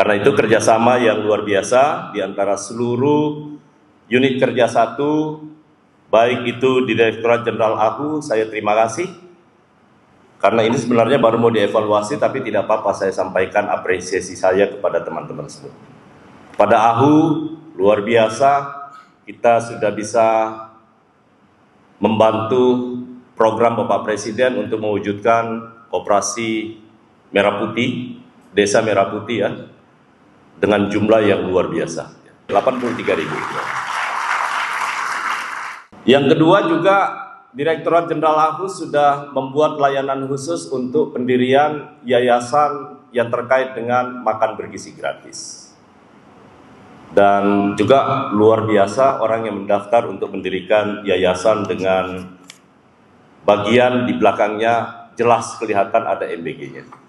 Karena itu kerjasama yang luar biasa di antara seluruh unit kerja satu, baik itu di Direktorat Jenderal AHU, saya terima kasih. Karena ini sebenarnya baru mau dievaluasi, tapi tidak apa-apa saya sampaikan apresiasi saya kepada teman-teman semua. Pada AHU, luar biasa, kita sudah bisa membantu program Bapak Presiden untuk mewujudkan operasi Merah Putih, Desa Merah Putih ya, dengan jumlah yang luar biasa, 83.000. Yang kedua juga, Direktorat Jenderal AHU sudah membuat layanan khusus untuk pendirian yayasan yang terkait dengan makan bergizi gratis. Dan juga luar biasa orang yang mendaftar untuk mendirikan yayasan dengan bagian di belakangnya jelas kelihatan ada MBG-nya.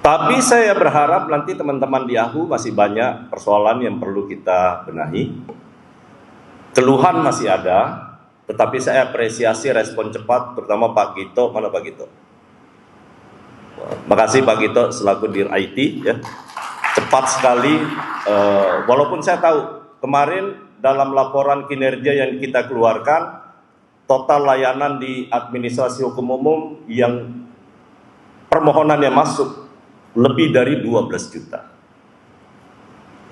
Tapi saya berharap nanti teman-teman di AHU masih banyak persoalan yang perlu kita benahi. Keluhan masih ada, tetapi saya apresiasi respon cepat, terutama Pak Gito. Mana Pak Gito? Makasih Pak Gito selaku Dir IT ya. Cepat sekali, walaupun saya tahu kemarin dalam laporan kinerja yang kita keluarkan, total layanan di administrasi hukum umum yang permohonan yang masuk lebih dari 12 juta.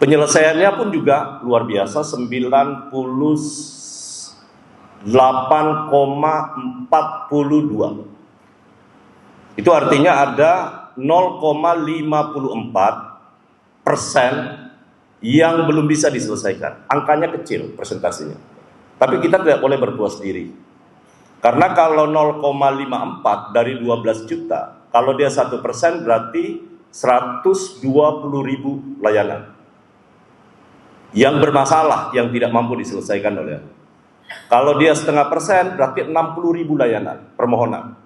Penyelesaiannya pun juga luar biasa, 98,42. Itu artinya ada 0,54% yang belum bisa diselesaikan. Angkanya kecil persentasenya. Tapi kita tidak boleh berpuas diri. Karena kalau 0,54 dari 12 juta, kalau dia 1% berarti 120.000 layanan yang bermasalah, yang tidak mampu diselesaikan oleh. Kalau dia 0,5% berarti 60.000 layanan permohonan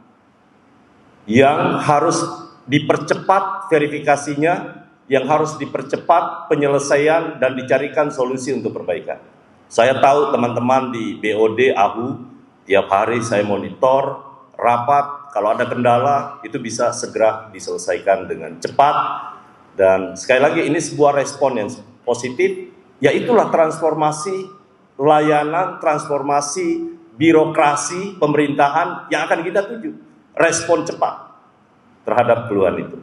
yang harus dipercepat verifikasinya, yang harus dipercepat penyelesaian dan dicarikan solusi untuk perbaikan. Saya tahu teman-teman di BOD, AHU, tiap hari saya monitor, rapat, kalau ada kendala itu bisa segera diselesaikan dengan cepat. Dan sekali lagi ini sebuah respon yang positif, yaitulah transformasi layanan, transformasi birokrasi pemerintahan yang akan kita tuju. Respon cepat terhadap keluhan itu.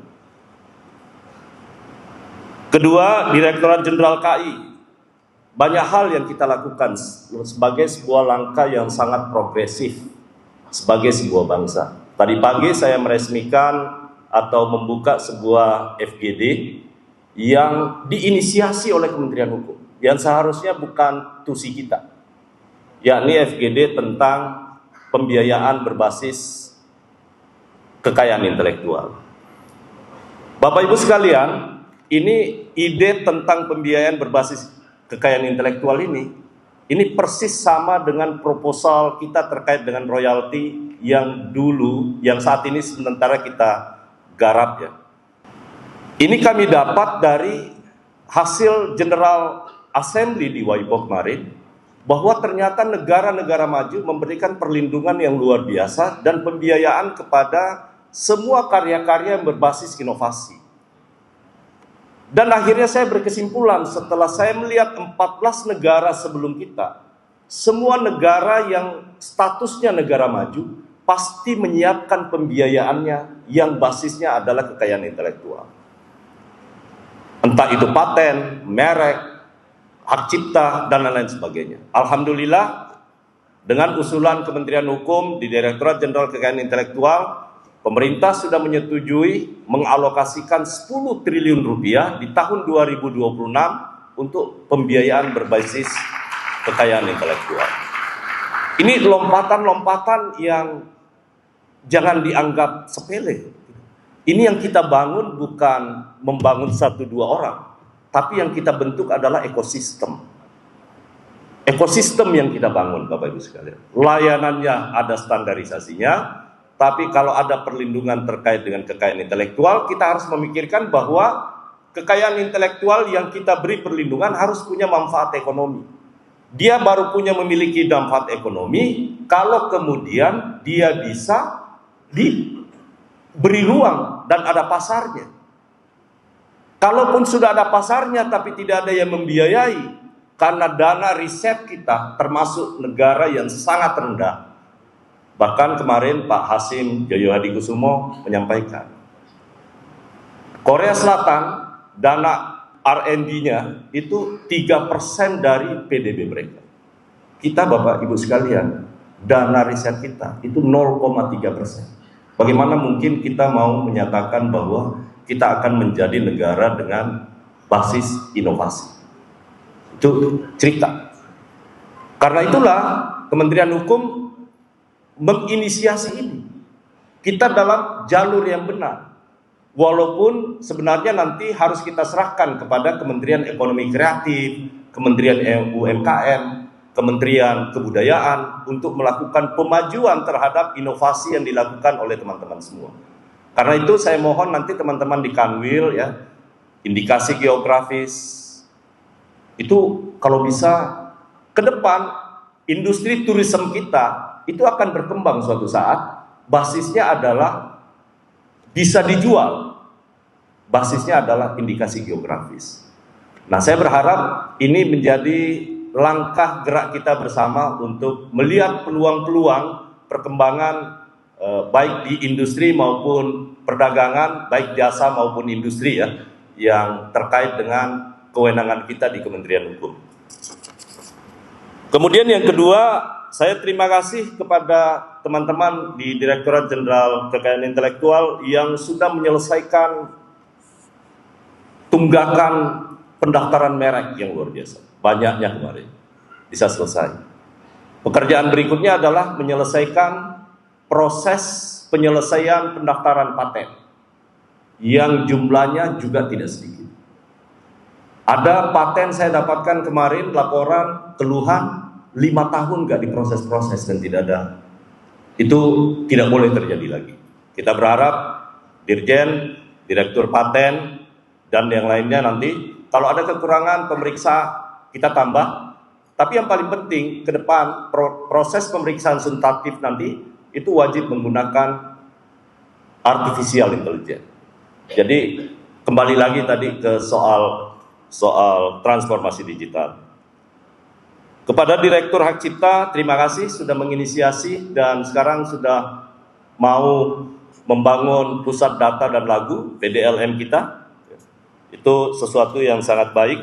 Kedua, Direktorat Jenderal KI. Banyak hal yang kita lakukan sebagai sebuah langkah yang sangat progresif sebagai sebuah bangsa. Tadi pagi saya meresmikan atau membuka sebuah FGD yang diinisiasi oleh Kementerian Hukum, yang seharusnya bukan tusi kita, yakni FGD tentang pembiayaan berbasis kekayaan intelektual. Bapak Ibu sekalian, ini ide tentang pembiayaan berbasis kekayaan intelektual ini persis sama dengan proposal kita terkait dengan royalti yang dulu, yang saat ini sementara kita garap ya. Ini kami dapat dari hasil General Assembly di WIPO kemarin, bahwa ternyata negara-negara maju memberikan perlindungan yang luar biasa dan pembiayaan kepada semua karya-karya yang berbasis inovasi. Dan akhirnya saya berkesimpulan setelah saya melihat 14 negara sebelum kita, semua negara yang statusnya negara maju pasti menyiapkan pembiayaannya yang basisnya adalah kekayaan intelektual. Entah itu paten, merek, hak cipta, dan lain-lain sebagainya. Alhamdulillah, dengan usulan Kementerian Hukum di Direktorat Jenderal Kekayaan Intelektual, pemerintah sudah menyetujui mengalokasikan 10 triliun rupiah di tahun 2026 untuk pembiayaan berbasis kekayaan intelektual. Ini lompatan-lompatan yang jangan dianggap sepele. Ini yang kita bangun bukan membangun 1-2 orang, tapi yang kita bentuk adalah ekosistem. Ekosistem yang kita bangun, Bapak Ibu sekalian. Layanannya ada standarisasinya, tapi kalau ada perlindungan terkait dengan kekayaan intelektual, kita harus memikirkan bahwa kekayaan intelektual yang kita beri perlindungan harus punya manfaat ekonomi. Dia baru punya memiliki manfaat ekonomi kalau kemudian dia bisa diberi ruang dan ada pasarnya. Kalaupun sudah ada pasarnya tapi tidak ada yang membiayai, karena dana riset kita termasuk negara yang sangat rendah. Bahkan kemarin Pak Hasim Joyo Hadikusumo menyampaikan, Korea Selatan dana R&D-nya itu 3% dari PDB mereka. Kita Bapak Ibu sekalian, dana riset kita itu 0,3%. Bagaimana mungkin kita mau menyatakan bahwa kita akan menjadi negara dengan basis inovasi? Itu cerita. Karena itulah Kementerian Hukum menginisiasi ini. Kita dalam jalur yang benar. Walaupun sebenarnya nanti harus kita serahkan kepada Kementerian Ekonomi Kreatif, Kementerian UMKM, Kementerian Kebudayaan untuk melakukan pemajuan terhadap inovasi yang dilakukan oleh teman-teman semua. Karena itu saya mohon nanti teman-teman di Kanwil ya, indikasi geografis itu kalau bisa ke depan industri turisme kita itu akan berkembang suatu saat. Basisnya adalah bisa dijual. Basisnya adalah indikasi geografis. Nah, saya berharap ini menjadi langkah gerak kita bersama untuk melihat peluang-peluang perkembangan baik di industri maupun perdagangan, baik jasa maupun industri ya, yang terkait dengan kewenangan kita di Kementerian Hukum. Kemudian yang kedua, saya terima kasih kepada teman-teman di Direktorat Jenderal Kekayaan Intelektual yang sudah menyelesaikan tunggakan pendaftaran merek yang luar biasa. Banyaknya kemarin bisa selesai. Pekerjaan berikutnya adalah menyelesaikan proses penyelesaian pendaftaran paten yang jumlahnya juga tidak sedikit. Ada paten saya dapatkan kemarin laporan keluhan 5 tahun nggak diproses-proses dan tidak ada. Itu tidak boleh terjadi lagi. Kita berharap Dirjen, Direktur Paten dan yang lainnya nanti kalau ada kekurangan pemeriksa kita tambah. Tapi yang paling penting ke depan proses pemeriksaan substantif nanti itu wajib menggunakan artificial intelligence. Jadi kembali lagi tadi ke soal transformasi digital. Kepada Direktur Hak Cipta, terima kasih sudah menginisiasi dan sekarang sudah mau membangun pusat data dan lagu PDLM kita. Itu sesuatu yang sangat baik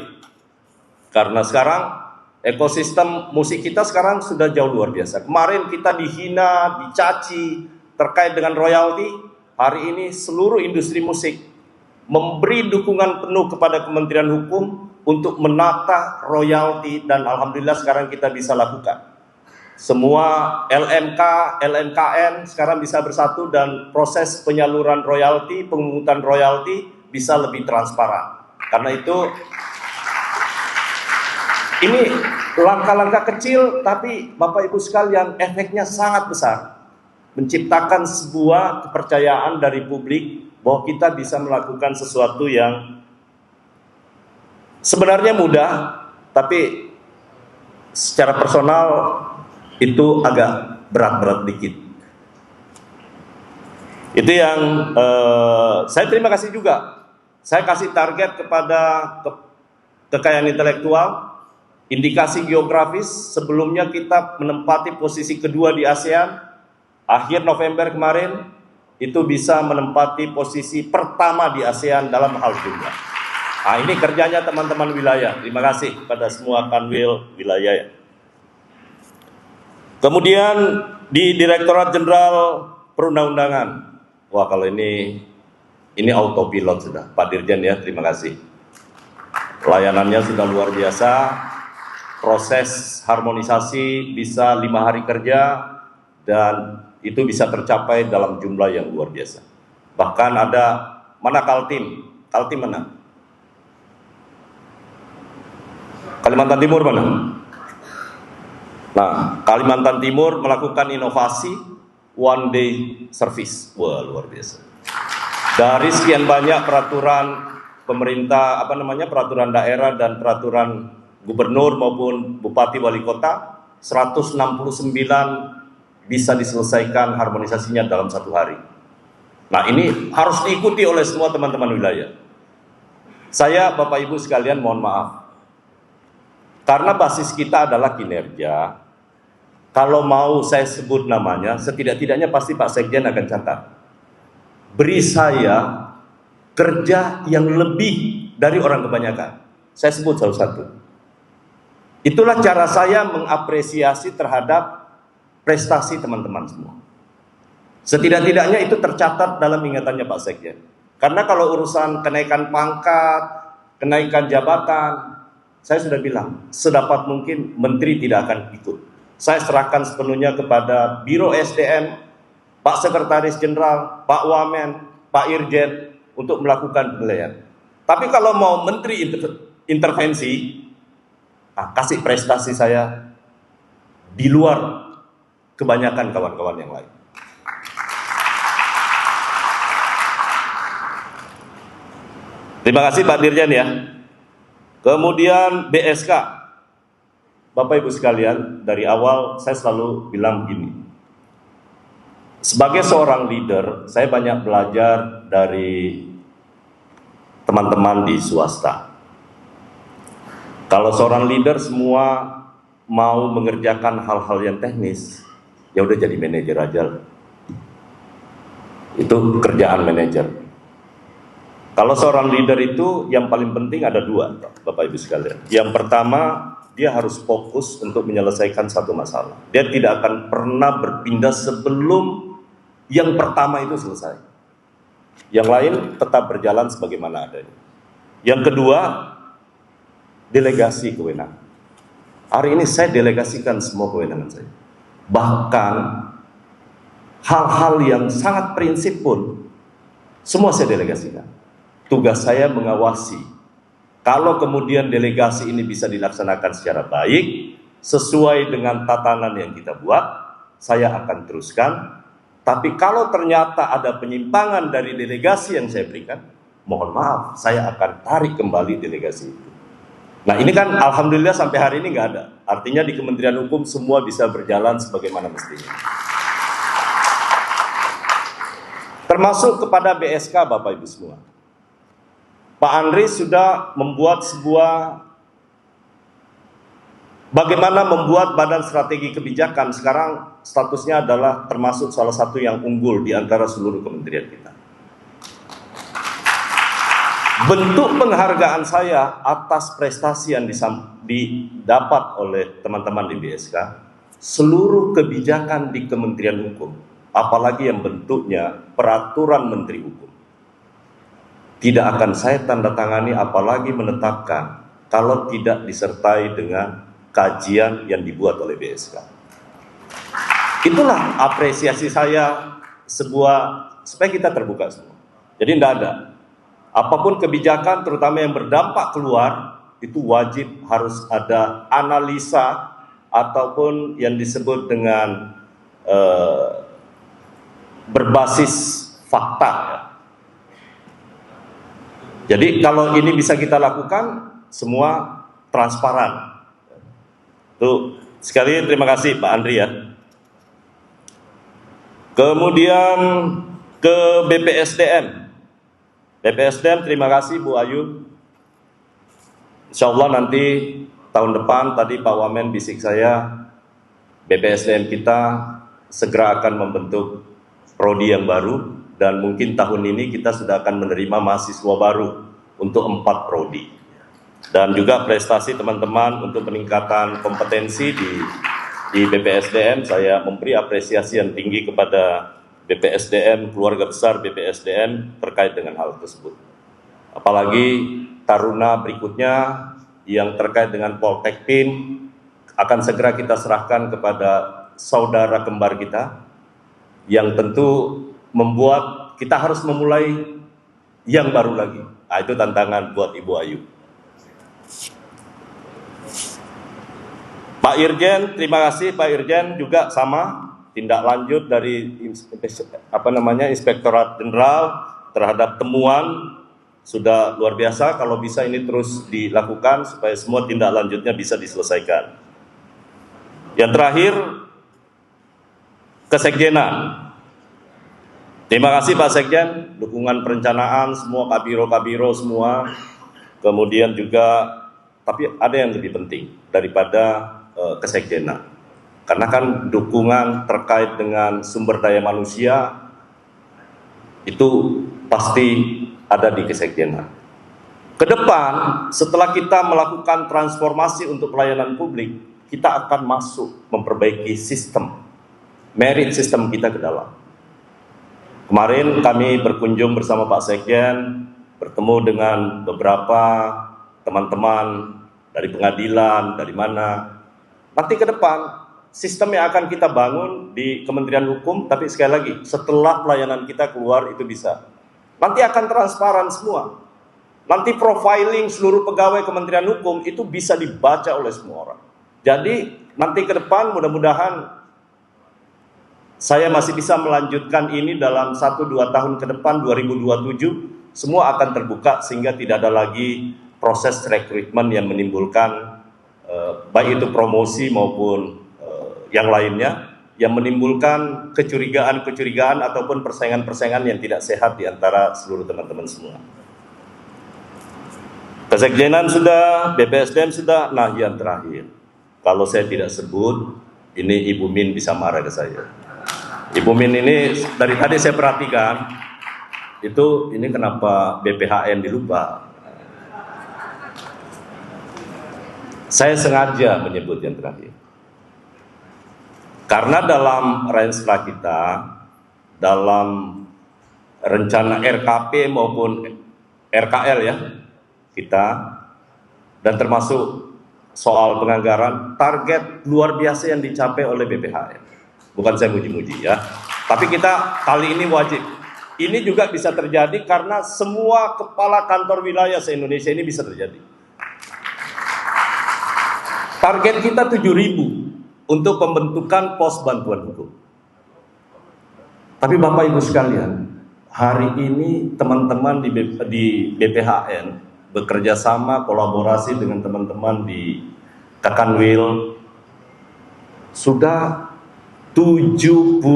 karena sekarang ekosistem musik kita sekarang sudah jauh luar biasa. Kemarin kita dihina, dicaci terkait dengan royalti. Hari ini seluruh industri musik memberi dukungan penuh kepada Kementerian Hukum untuk menata royalti dan alhamdulillah sekarang kita bisa lakukan. Semua LMK, LMKN sekarang bisa bersatu dan proses penyaluran royalti, pemungutan royalti bisa lebih transparan. Karena itu ini langkah-langkah kecil tapi Bapak Ibu sekalian efeknya sangat besar. Menciptakan sebuah kepercayaan dari publik bahwa kita bisa melakukan sesuatu yang sebenarnya mudah, tapi secara personal itu agak berat-berat dikit. Itu yang saya terima kasih juga. Saya kasih target kepada kekayaan intelektual, indikasi geografis. Sebelumnya kita menempati posisi kedua di ASEAN. Akhir November kemarin itu bisa menempati posisi pertama di ASEAN dalam hal jumlah. Nah, ini kerjanya teman-teman wilayah. Terima kasih kepada semua kanwil wilayah. Kemudian di Direktorat Jenderal Perundang-undangan. Wah, kalau ini autopilot sudah. Pak Dirjen ya, terima kasih. Layanannya sudah luar biasa. Proses harmonisasi bisa 5 hari kerja dan itu bisa tercapai dalam jumlah yang luar biasa. Bahkan ada mana Kaltim? Kaltim mana? Kalimantan Timur mana? Nah, Kalimantan Timur melakukan inovasi one day service. Wah, luar biasa. Dari sekian banyak peraturan pemerintah, peraturan daerah dan peraturan gubernur maupun bupati wali kota, 169 bisa diselesaikan harmonisasinya dalam 1 hari. Nah, ini harus diikuti oleh semua teman-teman wilayah. Saya, Bapak Ibu sekalian, mohon maaf. Karena basis kita adalah kinerja, kalau mau saya sebut namanya, setidak-tidaknya pasti Pak Sekjen akan catat. Beri saya kerja yang lebih dari orang kebanyakan. Saya sebut salah satu. Itulah cara saya mengapresiasi terhadap prestasi teman-teman semua. Setidak-tidaknya itu tercatat dalam ingatannya Pak Sekjen. Karena kalau urusan kenaikan pangkat, kenaikan jabatan, saya sudah bilang, sedapat mungkin menteri tidak akan ikut. Saya serahkan sepenuhnya kepada Biro SDM, Pak Sekretaris Jenderal, Pak Wamen, Pak Irjen untuk melakukan penilaian. Tapi kalau mau menteri intervensi, kasih prestasi saya di luar kebanyakan kawan-kawan yang lain. Terima kasih Pak Dirjen ya. Kemudian BSK. Bapak Ibu sekalian, dari awal saya selalu bilang begini. Sebagai seorang leader, saya banyak belajar dari teman-teman di swasta. Kalau seorang leader semua mau mengerjakan hal-hal yang teknis, ya udah jadi manajer aja. Itu kerjaan manajer. Kalau seorang leader itu yang paling penting ada dua, Bapak Ibu sekalian. Yang pertama, dia harus fokus untuk menyelesaikan satu masalah. Dia tidak akan pernah berpindah sebelum yang pertama itu selesai. Yang lain tetap berjalan sebagaimana adanya. Yang kedua, delegasi kewenangan. Hari ini saya delegasikan semua kewenangan saya. Bahkan hal-hal yang sangat prinsip pun semua saya delegasikan. Tugas saya mengawasi. Kalau kemudian delegasi ini bisa dilaksanakan secara baik, sesuai dengan tatanan yang kita buat, saya akan teruskan. Tapi kalau ternyata ada penyimpangan dari delegasi yang saya berikan, mohon maaf, saya akan tarik kembali delegasi itu. Nah ini kan alhamdulillah sampai hari ini nggak ada. Artinya di Kementerian Hukum semua bisa berjalan sebagaimana mestinya. Termasuk kepada BSK Bapak Ibu semua. Pak Andri sudah membuat bagaimana membuat badan strategi kebijakan. Sekarang statusnya adalah termasuk salah satu yang unggul di antara seluruh kementerian kita. Bentuk penghargaan saya atas prestasi yang didapat oleh teman-teman di BSK, seluruh kebijakan di Kementerian Hukum, apalagi yang bentuknya peraturan Menteri Hukum, tidak akan saya tanda tangani apalagi menetapkan kalau tidak disertai dengan kajian yang dibuat oleh BSK. Itulah apresiasi saya supaya kita terbuka semua. Jadi tidak ada. Apapun kebijakan terutama yang berdampak keluar, itu wajib harus ada analisa ataupun yang disebut dengan berbasis fakta ya. Jadi kalau ini bisa kita lakukan, semua transparan. Tuh, sekali terima kasih Pak Andri ya. Kemudian ke BPSDM. BPSDM terima kasih Bu Ayu. Insya Allah nanti tahun depan, tadi Pak Wamen bisik saya, BPSDM kita segera akan membentuk prodi yang baru. Dan mungkin tahun ini kita sudah akan menerima mahasiswa baru untuk 4 prodi. Dan juga prestasi teman-teman untuk peningkatan kompetensi di BPSDM, saya memberi apresiasi yang tinggi kepada BPSDM, keluarga besar BPSDM terkait dengan hal tersebut. Apalagi taruna berikutnya yang terkait dengan Poltekpin akan segera kita serahkan kepada saudara kembar kita yang tentu membuat kita harus memulai yang baru lagi. Nah, itu tantangan buat Ibu Ayu. Pak Irjen, terima kasih Pak Irjen, juga sama tindak lanjut dari Inspektorat Jenderal terhadap temuan sudah luar biasa. Kalau bisa ini terus dilakukan supaya semua tindak lanjutnya bisa diselesaikan. Yang terakhir, Kesekjenan. Terima kasih Pak Sekjen, dukungan perencanaan, semua kabiro-kabiro semua. kemudian juga, tapi ada yang lebih penting daripada kesekjenan. Karena kan dukungan terkait dengan sumber daya manusia itu pasti ada di kesekjenan. Kedepan, setelah kita melakukan transformasi untuk pelayanan publik, kita akan masuk memperbaiki sistem, merit sistem kita ke dalam. Kemarin kami berkunjung bersama Pak Sekjen, bertemu dengan beberapa teman-teman dari pengadilan, dari mana. Nanti ke depan, sistem yang akan kita bangun di Kementerian Hukum, tapi sekali lagi, setelah pelayanan kita keluar itu bisa. Nanti akan transparan semua. Nanti profiling seluruh pegawai Kementerian Hukum itu bisa dibaca oleh semua orang. Jadi nanti ke depan mudah-mudahan saya masih bisa melanjutkan ini dalam 1-2 tahun ke depan, 2027, semua akan terbuka sehingga tidak ada lagi proses rekrutmen yang menimbulkan baik itu promosi maupun yang lainnya, yang menimbulkan kecurigaan-kecurigaan ataupun persaingan-persaingan yang tidak sehat di antara seluruh teman-teman semua. Kesekjenan sudah, BPSDM sudah, nah yang terakhir, kalau saya tidak sebut, ini Ibu Min bisa marah ke saya. Ibu Min ini dari tadi saya perhatikan, itu ini kenapa BPHN dilupa. Saya sengaja menyebut yang terakhir. Karena dalam renstra kita, dalam rencana RKP maupun RKL ya, kita, dan termasuk soal penganggaran, target luar biasa yang dicapai oleh BPHN. Bukan saya muji-muji ya, tapi kita kali ini wajib. Ini juga bisa terjadi karena semua kepala kantor wilayah se-Indonesia ini bisa terjadi. Target kita 7.000 untuk pembentukan pos bantuan hukum. Tapi Bapak Ibu sekalian, hari ini teman-teman di BPHN bekerja sama kolaborasi dengan teman-teman di Kakanwil sudah 78.000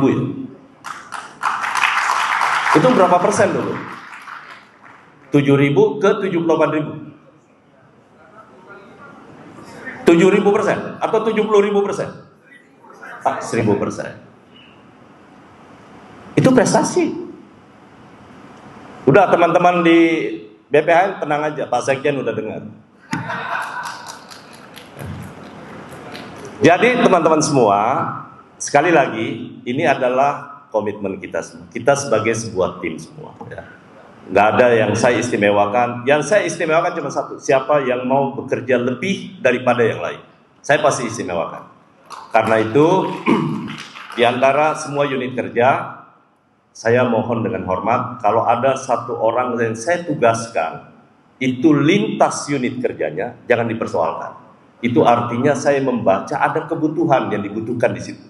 ya. Itu berapa persen dulu? 7.000 ke 78.000. 7.000% atau 70.000%? 1.000%. Itu prestasi. Udah teman-teman di BPHN tenang aja, Pak Sekjen udah dengar. Jadi teman-teman semua, sekali lagi ini adalah komitmen kita semua. Kita sebagai sebuah tim semua. Ya. Nggak ada yang saya istimewakan. Yang saya istimewakan cuma satu, siapa yang mau bekerja lebih daripada yang lain. Saya pasti istimewakan. Karena itu, di antara semua unit kerja, saya mohon dengan hormat, kalau ada satu orang yang saya tugaskan, itu lintas unit kerjanya, jangan dipersoalkan. Itu artinya saya membaca ada kebutuhan yang dibutuhkan di situ.